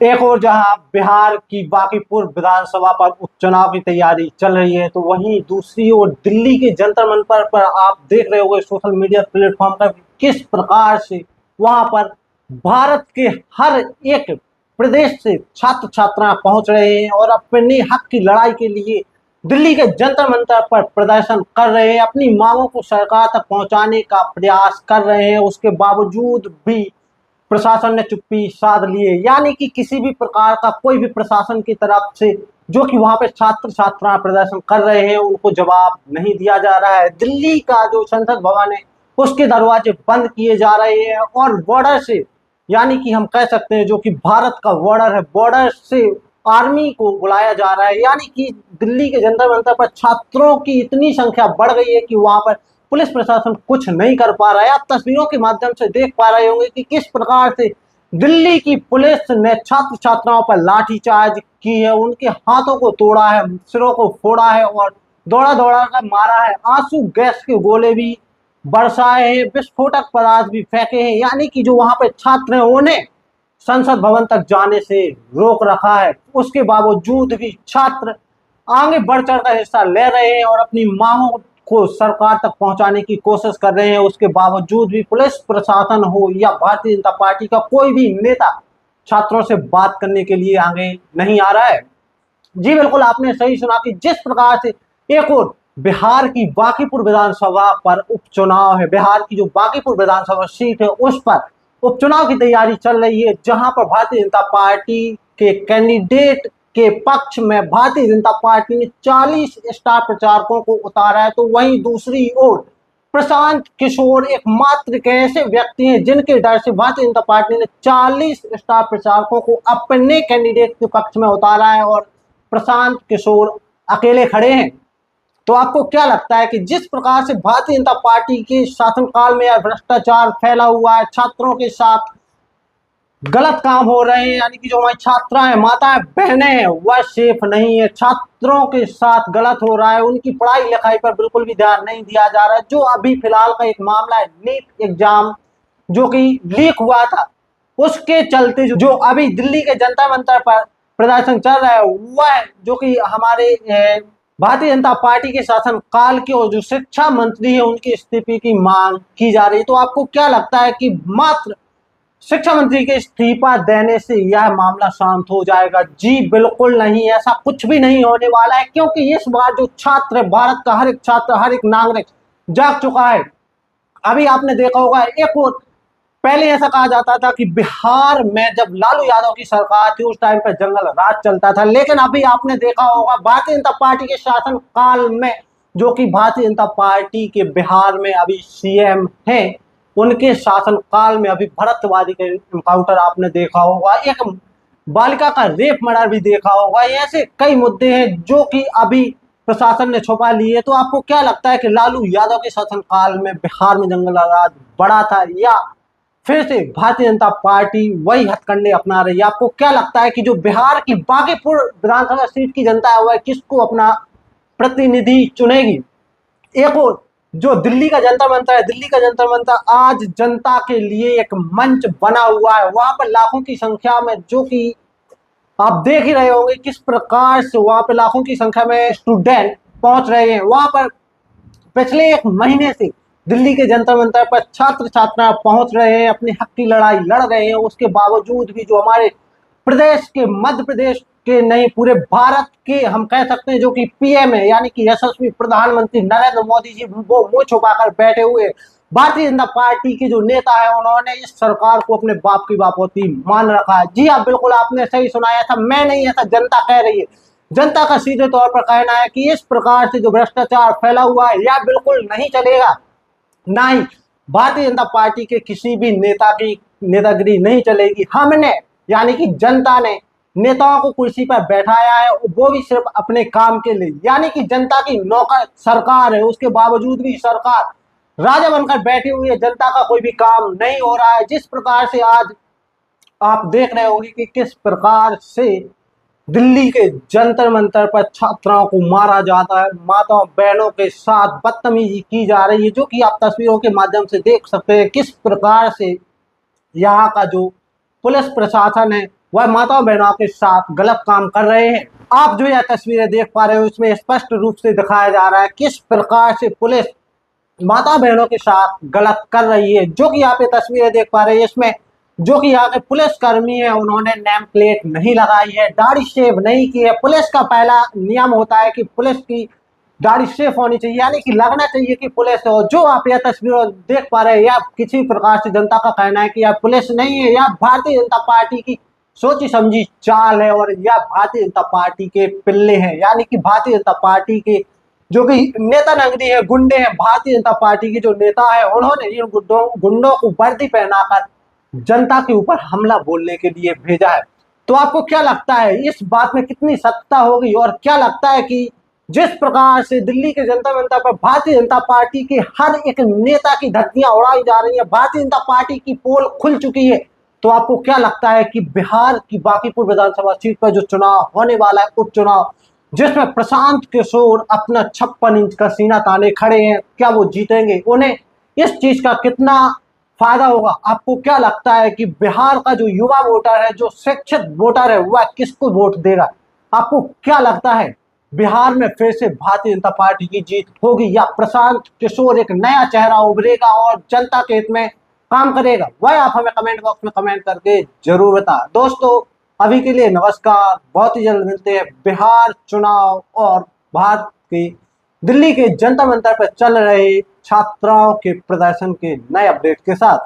एक और जहां बिहार की बांकीपुर विधानसभा पर उपचुनाव की तैयारी चल रही है, तो वहीं दूसरी ओर दिल्ली के जंतर मंतर पर आप देख रहे होंगे सोशल मीडिया प्लेटफॉर्म पर किस प्रकार से वहां पर भारत के हर एक प्रदेश से छात्र छात्राएं पहुंच रहे हैं और अपने हक की लड़ाई के लिए दिल्ली के जंतर मंतर पर प्रदर्शन कर रहे हैं, अपनी मांगों को सरकार तक पहुंचाने का प्रयास कर रहे हैं। उसके बावजूद भी प्रशासन ने चुप्पी साध ली है, यानी कि किसी भी प्रकार का कोई भी प्रशासन की तरफ से जो कि वहां पे छात्र छात्राएं प्रदर्शन कर रहे हैं उनको जवाब नहीं दिया जा रहा है। दिल्ली का जो संसद भवन है उसके दरवाजे बंद किए जा रहे हैं और बॉर्डर से, यानी कि हम कह सकते हैं जो कि भारत का बॉर्डर है, बॉर्डर से आर्मी को बुलाया जा रहा है। यानी कि दिल्ली के जंतर मंतर पर छात्रों की इतनी संख्या बढ़ गई है कि वहां पर पुलिस प्रशासन कुछ नहीं कर पा रहा है। आप तस्वीरों के माध्यम से देख पा रहे होंगे कि किस प्रकार से दिल्ली की पुलिस ने छात्र छात्राओं पर लाठीचार्ज की है, उनके हाथों को तोड़ा है, सिरों को फोड़ा है और दौड़ा दौड़ा कर मारा है। आंसू गैस के गोले भी बरसाए हैं, विस्फोटक पदार्थ भी फेंके हैं। यानी कि जो वहां पे छात्र हैं उन्हें संसद भवन तक जाने से रोक रखा है। उसके बावजूद भी छात्र आगे बढ़ चढ़ कर हिस्सा ले रहे हैं और अपनी मांगों को सरकार तक पहुंचाने की कोशिश कर रहे हैं। उसके बावजूद भी पुलिस प्रशासन हो या भारतीय जनता पार्टी का कोई भी नेता छात्रों से बात करने के लिए आगे नहीं आ रहा है। जी बिल्कुल, आपने सही सुना कि जिस प्रकार से एक और बिहार की बांकीपुर विधानसभा पर उपचुनाव है, बिहार की जो बांकीपुर विधानसभा सीट है उस पर उपचुनाव की तैयारी चल रही है, जहां पर भारतीय जनता पार्टी के कैंडिडेट के पक्ष में भारतीय जनता पार्टी ने 40 स्टार प्रचारकों को उतारा है। तो वहीं दूसरी ओर प्रशांत किशोर एकमात्र एक ऐसे व्यक्ति हैं जिनके डर से भारतीय जनता पार्टी ने 40 स्टार प्रचारकों को अपने कैंडिडेट के पक्ष में उतारा है और प्रशांत किशोर अकेले खड़े हैं। तो आपको क्या लगता है कि जिस प्रकार से भारतीय जनता पार्टी के शासनकाल में भ्रष्टाचार फैला हुआ है, छात्रों के साथ गलत काम हो रहे हैं, यानी कि जो हमारी छात्राएं माताएं बहनें हैं वह सेफ नहीं है, छात्रों के साथ गलत हो रहा है, उनकी पढ़ाई लिखाई पर बिल्कुल भी ध्यान नहीं दिया जा रहा है। जो अभी फिलहाल का एक मामला है नीट एग्जाम जो कि लीक हुआ था, उसके चलते जो अभी दिल्ली के जंतर मंतर पर प्रदर्शन चल रहा है वह जो कि हमारे भारतीय जनता पार्टी के शासन काल के और जो शिक्षा मंत्री है उनकी इस्तीफे की मांग की जा रही है। तो आपको क्या लगता है कि मात्र शिक्षा मंत्री के इस्तीफा देने से यह मामला शांत हो जाएगा? जी बिल्कुल नहीं, ऐसा कुछ भी नहीं होने वाला है, क्योंकि इस बार जो छात्र, भारत का हर एक छात्र, हर एक नागरिक जाग चुका है। अभी आपने देखा होगा एक और पहले ऐसा कहा जाता था कि बिहार में जब लालू यादव की सरकार थी उस टाइम पर जंगल राज चलता था, लेकिन अभी आपने देखा होगा भारतीय जनता पार्टी के शासन काल में जो कि भारतीय जनता पार्टी के बिहार में अभी सीएम हैं, उनके शासन काल में अभी भरतवादी का एनकाउंटर आपने देखा होगा, एक बालिका का रेप मर्डर भी देखा होगा। ऐसे कई मुद्दे हैं जो कि अभी प्रशासन ने छुपा लिए। तो आपको क्या लगता है कि लालू यादव के शासन काल में बिहार में जंगल राज बढ़ा था या फिर से भारतीय जनता पार्टी वही हथकंडे अपना रही है? आपको क्या लगता है कि जो बिहार की बांकीपुर विधानसभा सीट की जनता है वह किसको अपना प्रतिनिधि चुनेगी? एक और जो दिल्ली का जंतर मंतर है, दिल्ली का जंतर मंतर आज जनता के लिए एक मंच बना हुआ है। वहां पर लाखों की संख्या में, जो कि आप देख ही रहे होंगे किस प्रकार से वहां पर लाखों की संख्या में स्टूडेंट पहुंच रहे हैं। वहां पर पिछले एक महीने से दिल्ली के जंतर मंतर पर छात्र छात्राएं पहुंच रहे हैं, अपने हक की लड़ाई लड़ रहे हैं। उसके बावजूद भी जो हमारे प्रदेश के, मध्य प्रदेश के नहीं पूरे भारत के हम कह सकते हैं जो कि पीएम है, यानी कि यशस्वी प्रधानमंत्री नरेंद्र मोदी जी, वो मुंह छुपाकर बैठे हुए भारतीय जनता पार्टी के जो नेता है उन्होंने इस सरकार को अपने बाप की बापोती मान रखा है। जी हाँ बिल्कुल, आपने सही सुनाया था, मैं नहीं, ऐसा जनता कह रही है। जनता का सीधे तौर पर कहना है कि इस प्रकार से जो भ्रष्टाचार फैला हुआ है यह बिल्कुल नहीं चलेगा, ना ही भारतीय जनता पार्टी के किसी भी नेता की नेतागिरी नहीं चलेगी। हमने, यानी कि जनता ने नेताओं को कुर्सी पर बैठाया है, वो भी सिर्फ अपने काम के लिए, यानी कि जनता की नौकर सरकार है, उसके बावजूद भी सरकार राजा बनकर बैठी हुई है, जनता का कोई भी काम नहीं हो रहा है। जिस प्रकार से आज आप देख रहे होंगे कि किस प्रकार से दिल्ली के जंतर मंतर पर छात्राओं को मारा जाता है, माताओं बहनों के साथ बदतमीजी की जा रही है, जो कि आप तस्वीरों के माध्यम से देख सकते हैं किस प्रकार से यहाँ का जो पुलिस प्रशासन है वह माताओं बहनों के साथ गलत काम कर रहे हैं। आप जो यह तस्वीरें देख पा रहे हो इसमें स्पष्ट रूप से दिखाया जा रहा है किस प्रकार से पुलिस माता बहनों के साथ गलत कर रही है। जो कि आप ये तस्वीरें देख पा रहे हैं इसमें जो कि यहाँ के पुलिसकर्मी है उन्होंने नेम प्लेट नहीं लगाई है, दाढ़ी शेव नहीं की है। पुलिस का पहला नियम होता है कि पुलिस की दाढ़ी शेव होनी चाहिए, यानी कि लगना चाहिए कि पुलिस हो। जो आप यह तस्वीर देख पा रहे हैं या किसी प्रकार से जनता का कहना है कि यह पुलिस नहीं है, यह भारतीय जनता पार्टी की सोची समझी चाल है और यह भारतीय जनता पार्टी के पिल्ले हैं, यानी कि भारतीय जनता पार्टी के जो कि नेता नगरी है, गुंडे हैं। भारतीय जनता पार्टी के जो नेता है उन्होंने इन गुंडों को वर्दी पहनाकर जनता के ऊपर हमला बोलने के लिए भेजा है। तो आपको क्या लगता है इस बात में कितनी सत्यता होगी, और क्या लगता है कि जिस प्रकार से दिल्ली के जनता मंच पर भारतीय जनता पार्टी के हर एक नेता की धज्जियां उड़ाई जा रही है, भारतीय जनता पार्टी की पोल खुल चुकी है, तो आपको क्या लगता है कि बिहार की बांकीपुर विधानसभा सीट पर जो चुनाव होने वाला है, उपचुनाव जिसमें प्रशांत किशोर अपना 56 इंच का सीना ताने खड़े हैं, क्या वो जीतेंगे? उन्हें इस चीज का कितना फायदा होगा? आपको क्या लगता है कि बिहार का जो युवा वोटर है, जो शिक्षित वोटर है, वह किसको वोट देगा? आपको क्या लगता है बिहार में फिर से भारतीय जनता पार्टी की जीत होगी या प्रशांत किशोर एक नया चेहरा उभरेगा और जनता के हित में काम करेगा? वह आप हमें कमेंट बॉक्स में कमेंट करके जरूर बताएं। दोस्तों अभी के लिए नमस्कार, बहुत ही जल्द मिलते हैं बिहार चुनाव और भारत की दिल्ली के जंतर मंतर पर चल रहे छात्राओं के प्रदर्शन के नए अपडेट के साथ।